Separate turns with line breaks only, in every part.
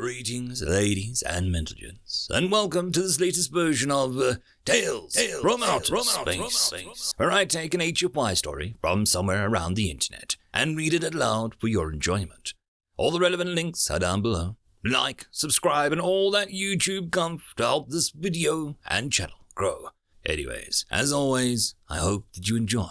Greetings, ladies and gentlemen, and welcome to this latest version of Tales from Outer Space, where I take an HFY story from somewhere around the internet and read it aloud for your enjoyment. All the relevant links are down below. Like, subscribe, and all that YouTube comf to help this video and channel grow. Anyways, as always, I hope that you enjoy.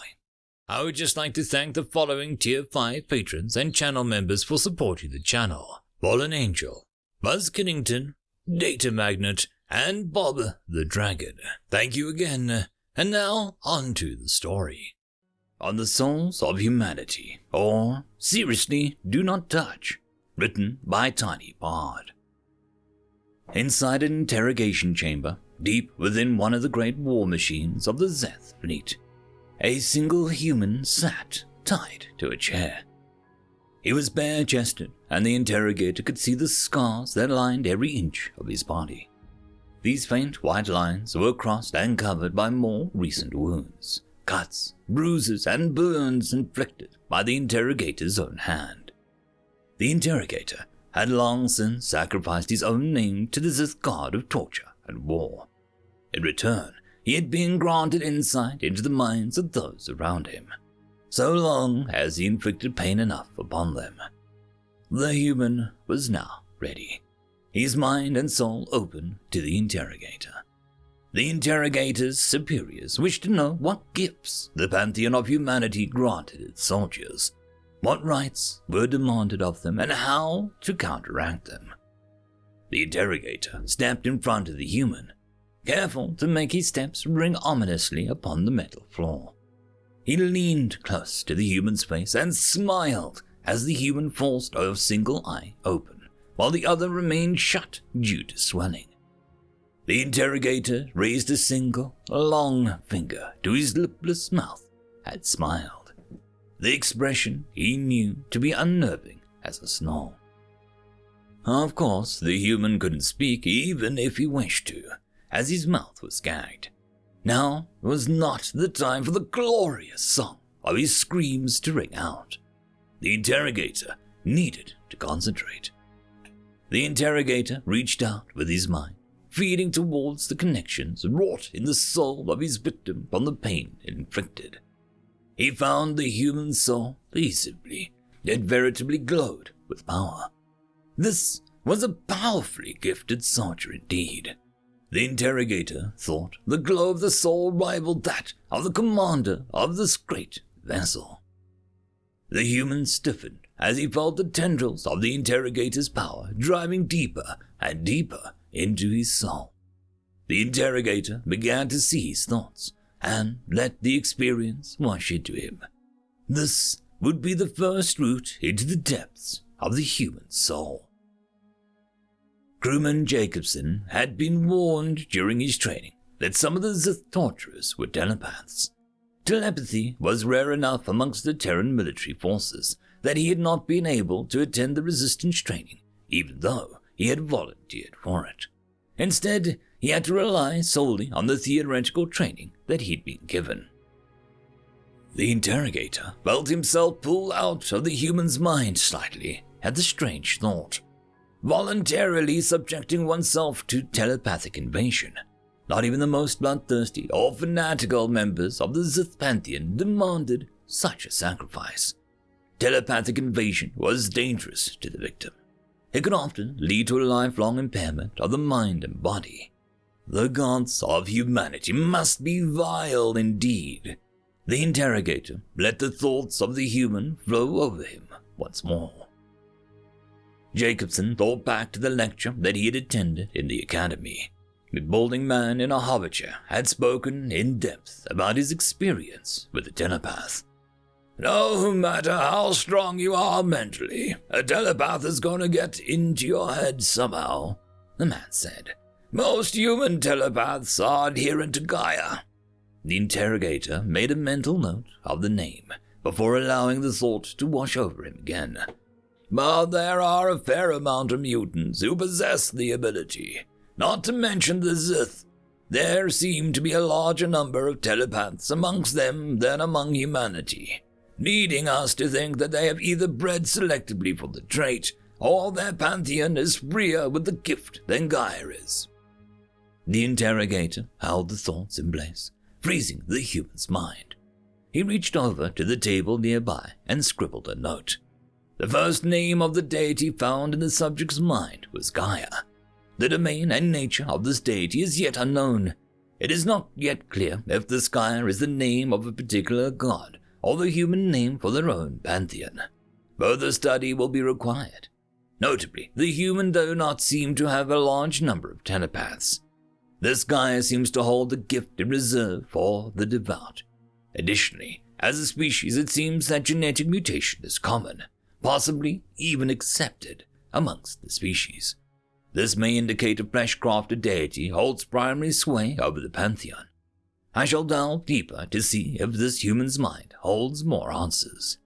I would just like to thank the following Tier 5 patrons and channel members for supporting the channel: FallenAngel, BuzzKillington, Datamagnet, and Bob the Dragon. Thank you again, and now on to the story. On the Souls of Humanity, or Seriously Do Not Touch, written by Tiny Bard. Inside an interrogation chamber, deep within one of the great war machines of the Zeth fleet, a single human sat tied to a chair. He was bare-chested, and the interrogator could see the scars that lined every inch of his body. These faint white lines were crossed and covered by more recent wounds, cuts, bruises, and burns inflicted by the interrogator's own hand. The interrogator had long since sacrificed his own name to the Zith god of torture and war. In return, he had been granted insight into the minds of those around him, so long as he inflicted pain enough upon them. The human was now ready, his mind and soul open to the interrogator. The interrogator's superiors wished to know what gifts the pantheon of humanity granted its soldiers, what rights were demanded of them, and how to counteract them. The interrogator stepped in front of the human, careful to make his steps ring ominously upon the metal floor. He leaned close to the human's face and smiled as the human forced a single eye open, while the other remained shut due to swelling. The interrogator raised a single, long finger to his lipless mouth and smiled, the expression he knew to be unnerving as a snore. Of course, the human couldn't speak even if he wished to, as his mouth was gagged. Now was not the time for the glorious song of his screams to ring out. The interrogator needed to concentrate. The interrogator reached out with his mind, feeding towards the connections wrought in the soul of his victim from the pain it inflicted. He found the human soul visibly, yet veritably glowed with power. This was a powerfully gifted soldier indeed. The interrogator thought the glow of the soul rivaled that of the commander of this great vessel. The human stiffened as he felt the tendrils of the interrogator's power driving deeper and deeper into his soul. The interrogator began to see his thoughts and let the experience wash into him. This would be the first route into the depths of the human soul. Crewman Jacobson had been warned during his training that some of the Zith torturers were telepaths. Telepathy was rare enough amongst the Terran military forces that he had not been able to attend the resistance training, even though he had volunteered for it. Instead, he had to rely solely on the theoretical training that he'd been given. The interrogator felt himself pull out of the human's mind slightly at the strange thought. Voluntarily subjecting oneself to telepathic invasion. Not even the most bloodthirsty or fanatical members of the Zith pantheon demanded such a sacrifice. Telepathic invasion was dangerous to the victim. It could often lead to a lifelong impairment of the mind and body. The gods of humanity must be vile indeed. The interrogator let the thoughts of the human flow over him once more. Jacobson thought back to the lecture that he had attended in the academy. The balding man in a hover chair had spoken in depth about his experience with a telepath. No matter how strong you are mentally, a telepath is going to get into your head somehow, the man said. Most human telepaths are adherent to Gaia. The interrogator made a mental note of the name before allowing the thought to wash over him again. But there are a fair amount of mutants who possess the ability, not to mention the Zith. There seem to be a larger number of telepaths amongst them than among humanity, leading us to think that they have either bred selectively for the trait or their pantheon is freer with the gift than Gaia is. The interrogator held the thoughts in place, freezing the human's mind. He reached over to the table nearby and scribbled a note. The first name of the deity found in the subject's mind was Gaia. The domain and nature of this deity is yet unknown. It is not yet clear if this Gaia is the name of a particular god or the human name for their own pantheon. Further study will be required. Notably, the human do not seem to have a large number of telepaths. This Gaia seems to hold the gift in reserve for the devout. Additionally, as a species, it seems that genetic mutation is common, possibly even accepted amongst the species. This may indicate a fresh-crafted deity holds primary sway over the pantheon. I shall delve deeper to see if this human's mind holds more answers.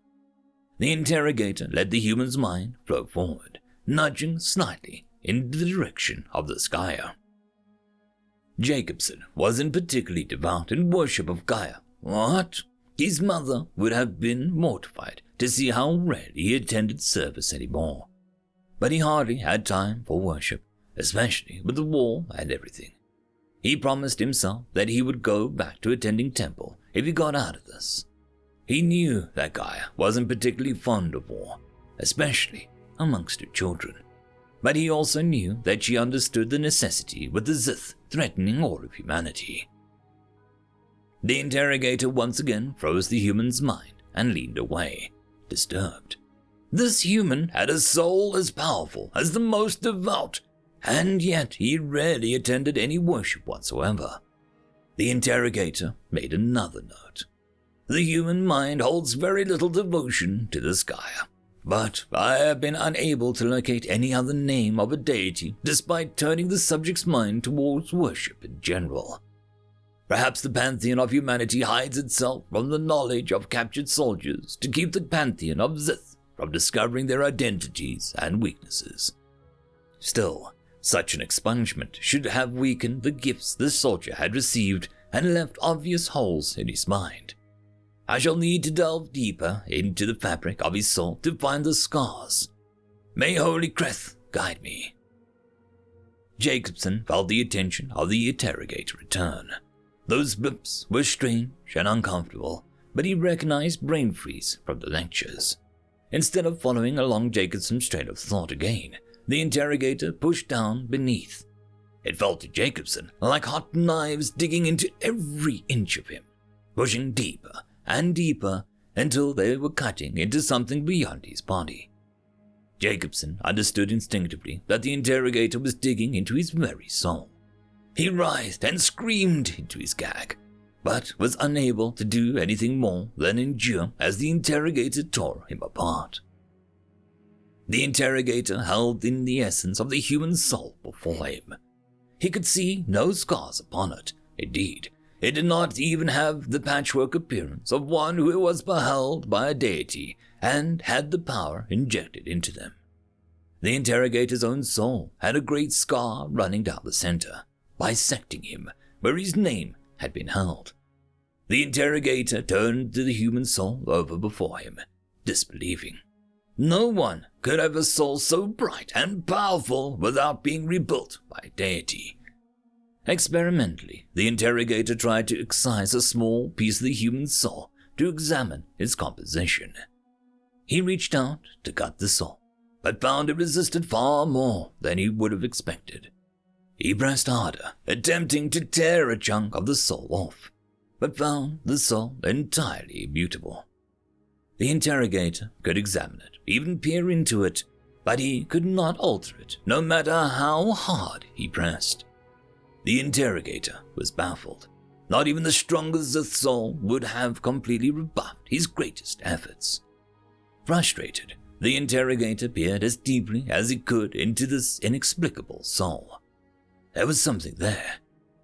The interrogator let the human's mind flow forward, nudging slightly in the direction of the Gaia. Jacobson wasn't particularly devout in worship of Gaia. What? His mother would have been mortified to see how rarely he attended service anymore. But he hardly had time for worship, especially with the war and everything. He promised himself that he would go back to attending temple if he got out of this. He knew that Gaia wasn't particularly fond of war, especially amongst her children. But he also knew that she understood the necessity with the Zith threatening all of humanity. The interrogator once again froze the human's mind and leaned away, disturbed. This human had a soul as powerful as the most devout, and yet he rarely attended any worship whatsoever. The interrogator made another note. The human mind holds very little devotion to this Gaia, but I have been unable to locate any other name of a deity despite turning the subject's mind towards worship in general. Perhaps the pantheon of humanity hides itself from the knowledge of captured soldiers to keep the pantheon of Zith from discovering their identities and weaknesses. Still, such an expungement should have weakened the gifts the soldier had received and left obvious holes in his mind. I shall need to delve deeper into the fabric of his soul to find the scars. May Holy Creth guide me. Jacobson felt the attention of the interrogator return. Those blips were strange and uncomfortable, but he recognized brain freeze from the lectures. Instead of following along Jacobson's train of thought again, the interrogator pushed down beneath. It felt to Jacobson like hot knives digging into every inch of him, pushing deeper and deeper until they were cutting into something beyond his body. Jacobson understood instinctively that the interrogator was digging into his very soul. He writhed and screamed into his gag, but was unable to do anything more than endure as the interrogator tore him apart. The interrogator held in the essence of the human soul before him. He could see no scars upon it. Indeed, it did not even have the patchwork appearance of one who was beheld by a deity and had the power injected into them. The interrogator's own soul had a great scar running down the center, bisecting him where his name had been held. The interrogator turned the human soul over before him, disbelieving. No one could have a soul so bright and powerful without being rebuilt by a deity. Experimentally, the interrogator tried to excise a small piece of the human soul to examine its composition. He reached out to cut the soul, but found it resisted far more than he would have expected. He pressed harder, attempting to tear a chunk of the soul off, but found the soul entirely immutable. The interrogator could examine it, even peer into it, but he could not alter it, no matter how hard he pressed. The interrogator was baffled. Not even the strongest of soul would have completely rebuffed his greatest efforts. Frustrated, the interrogator peered as deeply as he could into this inexplicable soul. There was something there,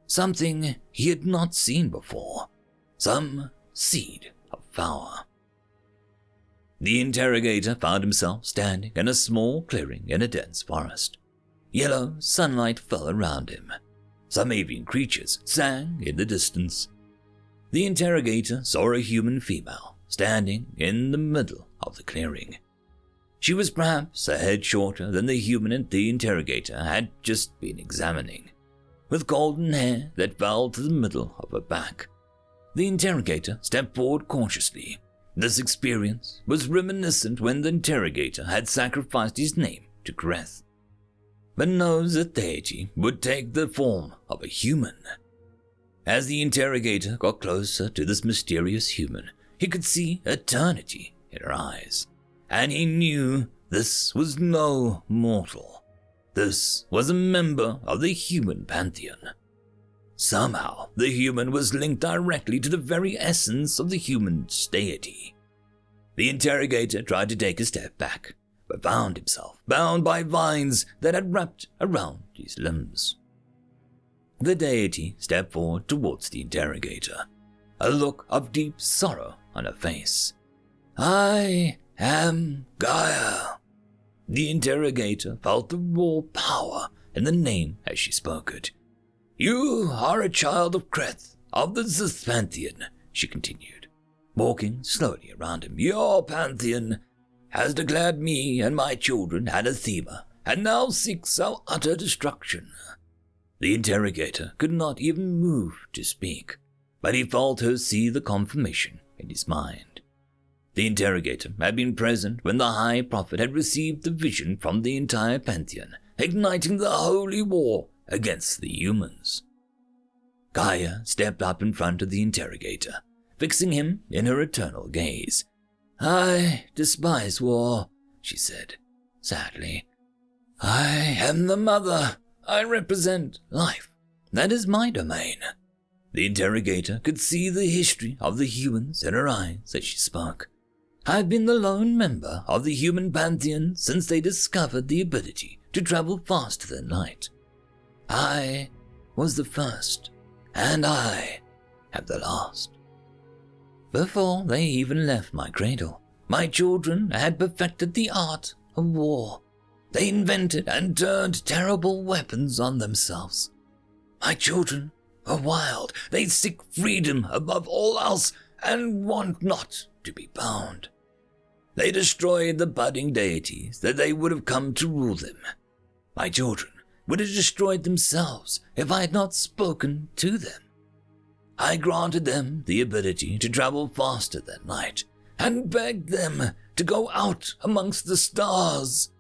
something he had not seen before, some seed of power. The interrogator found himself standing in a small clearing in a dense forest. Yellow sunlight fell around him. Some avian creatures sang in the distance. The interrogator saw a human female standing in the middle of the clearing. She was perhaps a head shorter than the human the interrogator had just been examining, with golden hair that fell to the middle of her back. The interrogator stepped forward cautiously. This experience was reminiscent when the interrogator had sacrificed his name to Greth, but knows that deity would take the form of a human. As the interrogator got closer to this mysterious human, he could see eternity in her eyes, and he knew this was no mortal. This was a member of the human pantheon. Somehow, the human was linked directly to the very essence of the human's deity. The interrogator tried to take a step back, but found himself bound by vines that had wrapped around his limbs. The deity stepped forward towards the interrogator, a look of deep sorrow on her face. "I am Gaia." The interrogator felt the raw power in the name as she spoke it. "You are a child of Kreth, of the Zith pantheon," she continued, walking slowly around him. "Your pantheon has declared me and my children anathema, and now seeks our utter destruction." The interrogator could not even move to speak, but he felt her see the confirmation in his mind. The interrogator had been present when the High Prophet had received the vision from the entire pantheon, igniting the holy war against the humans. Gaia stepped up in front of the interrogator, fixing him in her eternal gaze. "I despise war," she said, sadly. "I am the mother. I represent life. That is my domain." The interrogator could see the history of the humans in her eyes as she spoke. "I've been the lone member of the human pantheon since they discovered the ability to travel faster than light. I was the first, and I am the last. Before they even left my cradle, my children had perfected the art of war. They invented and turned terrible weapons on themselves. My children are wild. They seek freedom above all else and want not to be bound. They destroyed the budding deities that they would have come to rule them. My children would have destroyed themselves if I had not spoken to them. I granted them the ability to travel faster than light and begged them to go out amongst the stars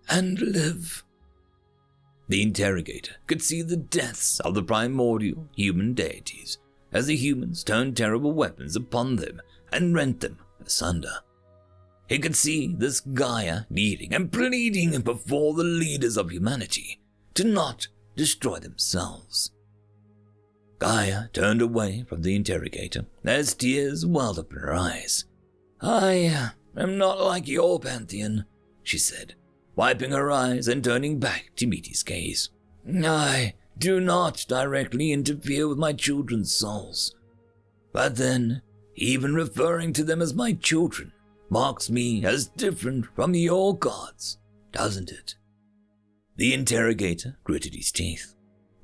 and live." The interrogator could see the deaths of the primordial human deities as the humans turned terrible weapons upon them and rent them asunder. He could see this Gaia kneeling and pleading before the leaders of humanity to not destroy themselves. Gaia turned away from the interrogator as tears welled up in her eyes. "I am not like your pantheon," she said, wiping her eyes and turning back to meet his gaze. "I do not directly interfere with my children's souls. But then, even referring to them as my children marks me as different from your gods, doesn't it?" The interrogator gritted his teeth.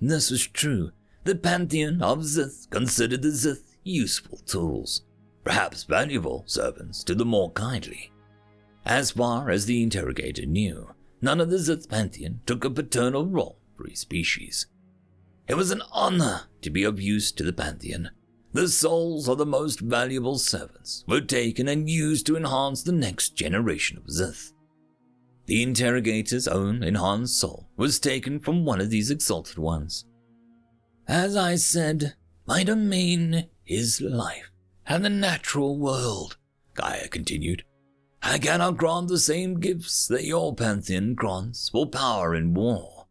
This was true. The pantheon of Zith considered the Zith useful tools, perhaps valuable servants to the more kindly. As far as the interrogator knew, none of the Zith pantheon took a paternal role for his species. It was an honor to be of use to the pantheon. The souls of the most valuable servants were taken and used to enhance the next generation of Zith. The interrogator's own enhanced soul was taken from one of these exalted ones. "As I said, my domain is life and the natural world," Gaia continued. "I cannot grant the same gifts that your pantheon grants for power in war."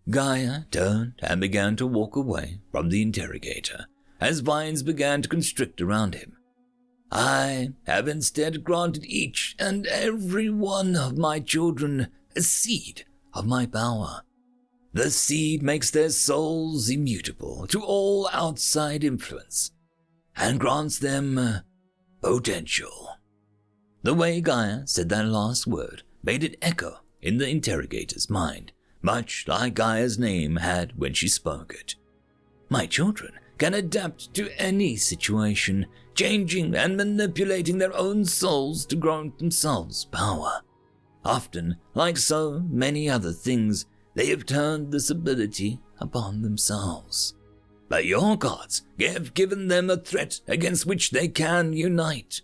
Gaia turned and began to walk away from the interrogator as vines began to constrict around him. "I have instead granted each and every one of my children a seed of my power. The seed makes their souls immutable to all outside influence and grants them potential." The way Gaia said that last word made it echo in the interrogator's mind, much like Gaia's name had when she spoke it. My children can adapt to any situation, changing and manipulating their own souls to grant themselves power. Often, like so many other things, they have turned this ability upon themselves. But your gods have given them a threat against which they can unite.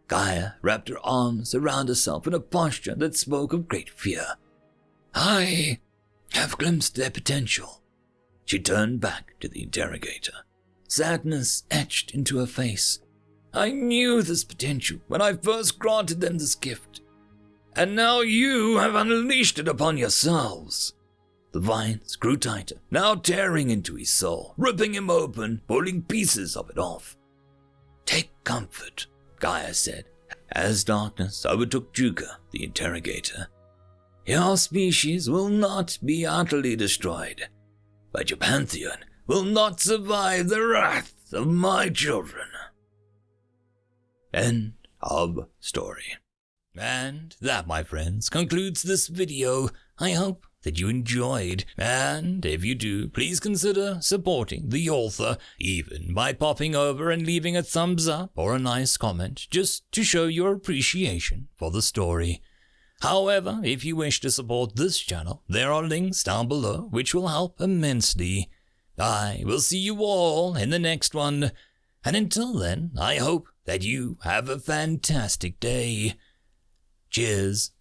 Gaia wrapped her arms around herself in a posture that spoke of great fear. I have glimpsed their potential. She turned back to the interrogator. Sadness etched into her face. I knew this potential when I first granted them this gift. And now you have unleashed it upon yourselves. The vines grew tighter, now tearing into his soul, ripping him open, pulling pieces of it off. Take comfort, Gaia said, as darkness overtook Juga, the interrogator. Your species will not be utterly destroyed, but your pantheon will not survive the wrath of my children. End of story. And that, my friends, concludes this video. I hope that you enjoyed, and if you do, please consider supporting the author, even by popping over and leaving a thumbs up or a nice comment, just to show your appreciation for the story. However, if you wish to support this channel, there are links down below which will help immensely. I will see you all in the next one, and until then, I hope that you have a fantastic day. Cheers.